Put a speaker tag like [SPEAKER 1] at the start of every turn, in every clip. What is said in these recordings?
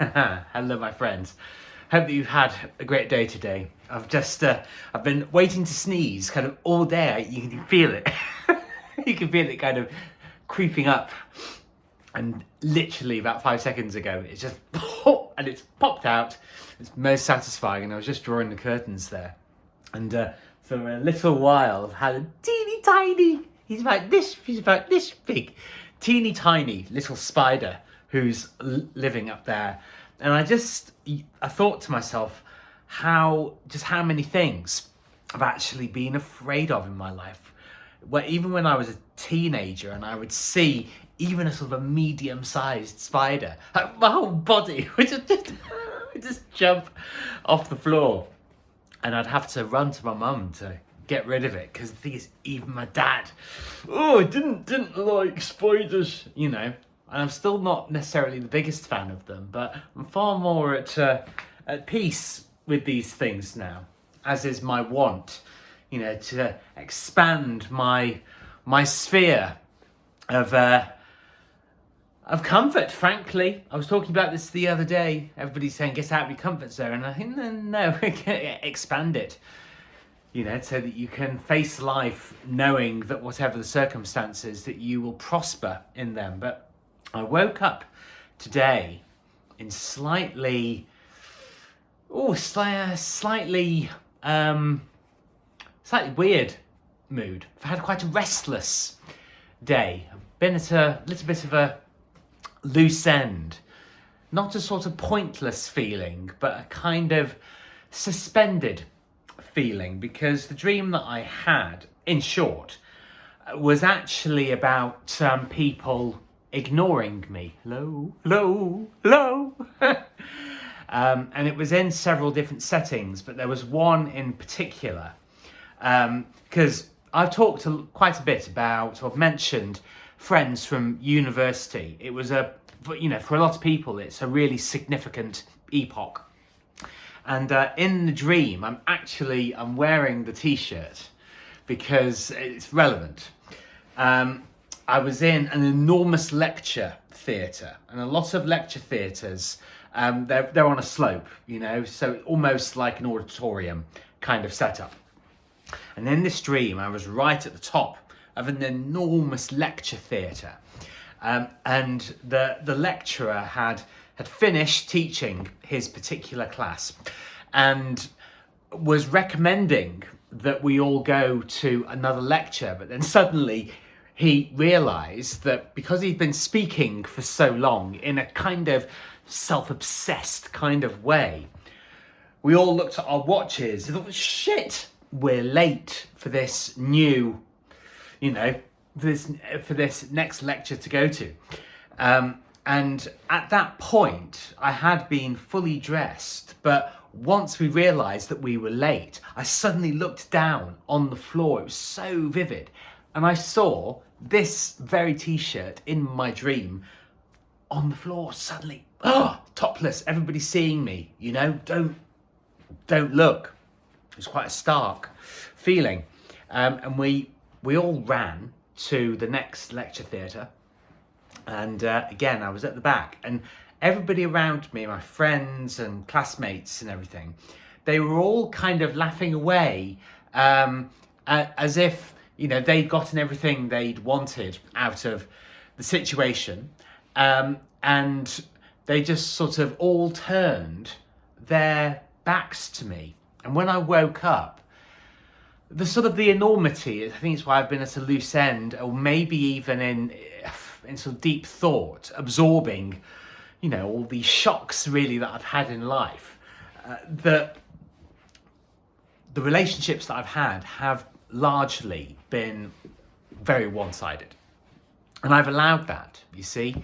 [SPEAKER 1] Hello, my friends. Hope that you've had a great day today. I've been waiting to sneeze kind of all day. You can feel it. You can feel it kind of creeping up. And literally about 5 seconds ago, it's just and it's popped out. It's most satisfying. And I was just drawing the curtains there. And for a little while, I've had a teeny tiny, he's about this big, teeny tiny little spider who's living up there. And I thought to myself how many things I've actually been afraid of in my life. Even when I was a teenager and I would see even a sort of a medium-sized spider, my whole body would just jump off the floor. And I'd have to run to my mum to get rid of it, because the thing is, even my dad, didn't like spiders, you know. And I'm still not necessarily the biggest fan of them, but I'm far more at peace with these things now, as is my want, you know, to expand my sphere of comfort. Frankly, I was talking about this the other day. Everybody's saying get out of your comfort zone, and I think no, expand it. You know, so that you can face life knowing that whatever the circumstances, that you will prosper in them. But I woke up today in slightly weird mood. I've had quite a restless day. I've been at a little bit of a loose end. Not a sort of pointless feeling, but a kind of suspended feeling, because the dream that I had, in short, was actually about people ignoring me. Hello. And it was in several different settings, but there was one in particular, because I've talked quite a bit about, or I've mentioned friends from university. It was for a lot of people, it's a really significant epoch. And in the dream, I'm wearing the t-shirt because it's relevant. I was in an enormous lecture theatre, and a lot of lecture theatres, they're on a slope, you know, so almost like an auditorium kind of setup. And in this dream, I was right at the top of an enormous lecture theatre, and the lecturer had finished teaching his particular class and was recommending that we all go to another lecture. But then suddenly he realised that because he'd been speaking for so long in a kind of self-obsessed kind of way, we all looked at our watches and thought, shit, we're late for this new, for this next lecture to go to. And at that point, I had been fully dressed, but once we realised that we were late, I suddenly looked down on the floor. It was so vivid. And I saw this very t-shirt in my dream on the floor suddenly. Topless, everybody seeing me, you know, don't look. It was quite a stark feeling. And we all ran to the next lecture theatre. And again, I was at the back, and everybody around me, my friends and classmates and everything, they were all kind of laughing away, as if, you know, they'd gotten everything they'd wanted out of the situation. And they just sort of all turned their backs to me. And when I woke up, the enormity, I think it's why I've been at a loose end, or maybe even in sort of deep thought, absorbing, you know, all these shocks really that I've had in life. The relationships that I've had have largely been very one-sided. And I've allowed that, you see.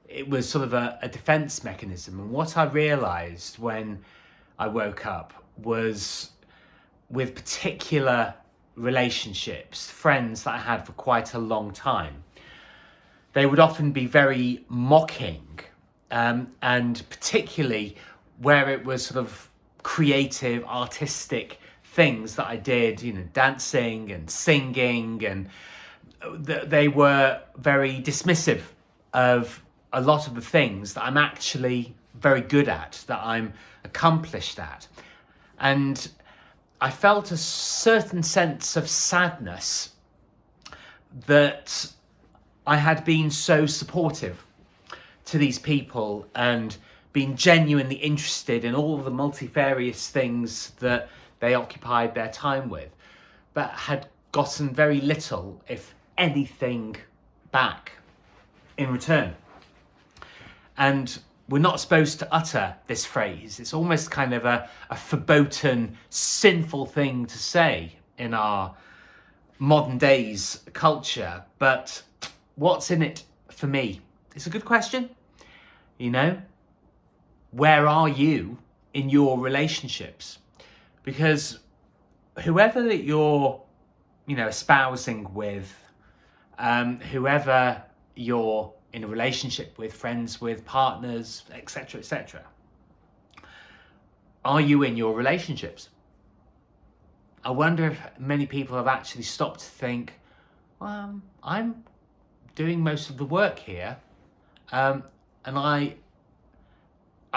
[SPEAKER 1] It was sort of a defense mechanism. And what I realized when I woke up was, with particular relationships, friends that I had for quite a long time, they would often be very mocking, and particularly where it was sort of creative, artistic things that I did, you know, dancing and singing, and they were very dismissive of a lot of the things that I'm actually very good at, that I'm accomplished at. And I felt a certain sense of sadness that I had been so supportive to these people and been genuinely interested in all of the multifarious things that they occupied their time with, but had gotten very little, if anything, back in return. And we're not supposed to utter this phrase. It's almost kind of a verboten, sinful thing to say in our modern days culture. But what's in it for me? It's a good question. You know, where are you in your relationships? Because whoever that you're, espousing with, whoever you're in a relationship with, friends with, partners, etc., etc., are you in your relationships? I wonder if many people have actually stopped to think, well, I'm doing most of the work here, and I'm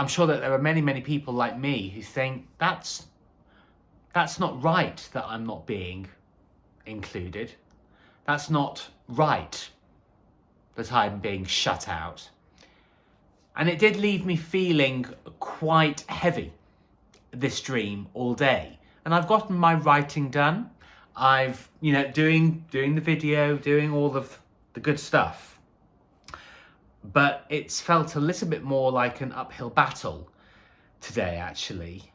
[SPEAKER 1] sure that there are many, many people like me who think that's not right that I'm not being included. That's not right that I'm being shut out. And it did leave me feeling quite heavy, this dream, all day. And I've gotten my writing done. I've, doing the video, doing all of the good stuff. But it's felt a little bit more like an uphill battle today, actually,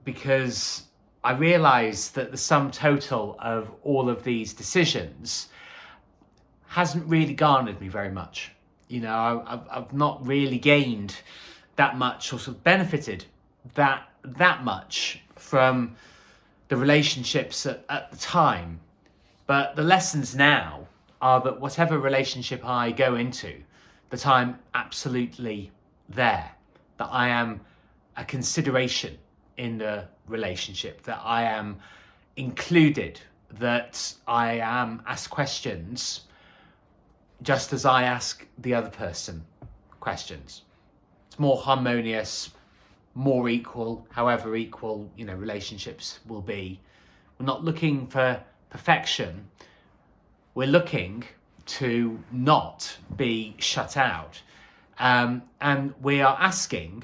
[SPEAKER 1] because I realised that the sum total of all of these decisions hasn't really garnered me very much. I've not really gained that much or sort of benefited that much from the relationships at the time. But the lessons now are that whatever relationship I go into, that I'm absolutely there, that I am a consideration in the relationship, that I am included, that I am asked questions just as I ask the other person questions. It's more harmonious, more equal, however equal, relationships will be. We're not looking for perfection. We're looking to not be shut out. And we are asking,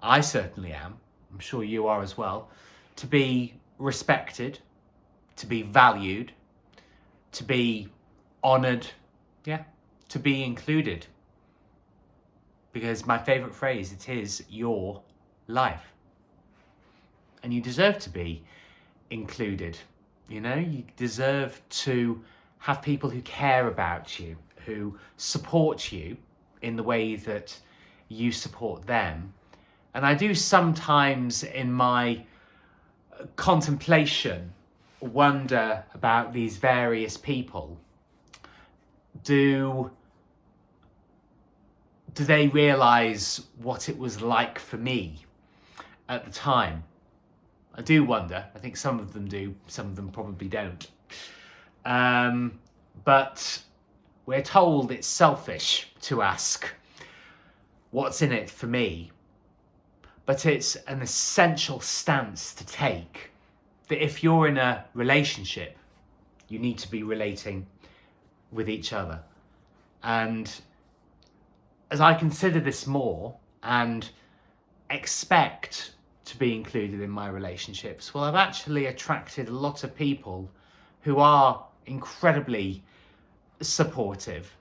[SPEAKER 1] I certainly am, I'm sure you are as well, to be respected, to be valued, to be honoured, to be included. Because my favourite phrase, it is your life. And you deserve to be included. You deserve to have people who care about you, who support you in the way that you support them. And I do sometimes, in my contemplation, wonder about these various people. Do they realise what it was like for me at the time? I do wonder. I think some of them do, some of them probably don't. But we're told it's selfish to ask, what's in it for me? But it's an essential stance to take, that if you're in a relationship, you need to be relating with each other. And as I consider this more and expect to be included in my relationships, well, I've actually attracted a lot of people who are incredibly supportive.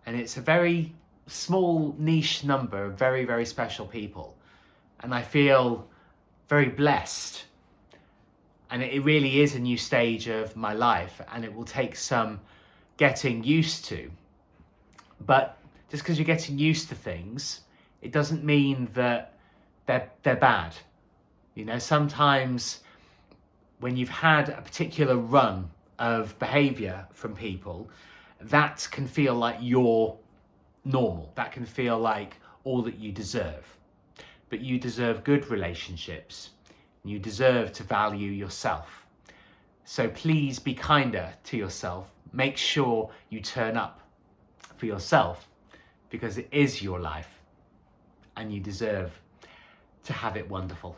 [SPEAKER 1] And it's a very small niche number of very, very special people. And I feel very blessed. And it really is a new stage of my life, and it will take some getting used to. But just because you're getting used to things, it doesn't mean that they're bad. Sometimes when you've had a particular run of behaviour from people, that can feel like you're normal. That can feel like all that you deserve. But you deserve good relationships. You deserve to value yourself. So please be kinder to yourself. Make sure you turn up for yourself because it is your life and you deserve to have it wonderful.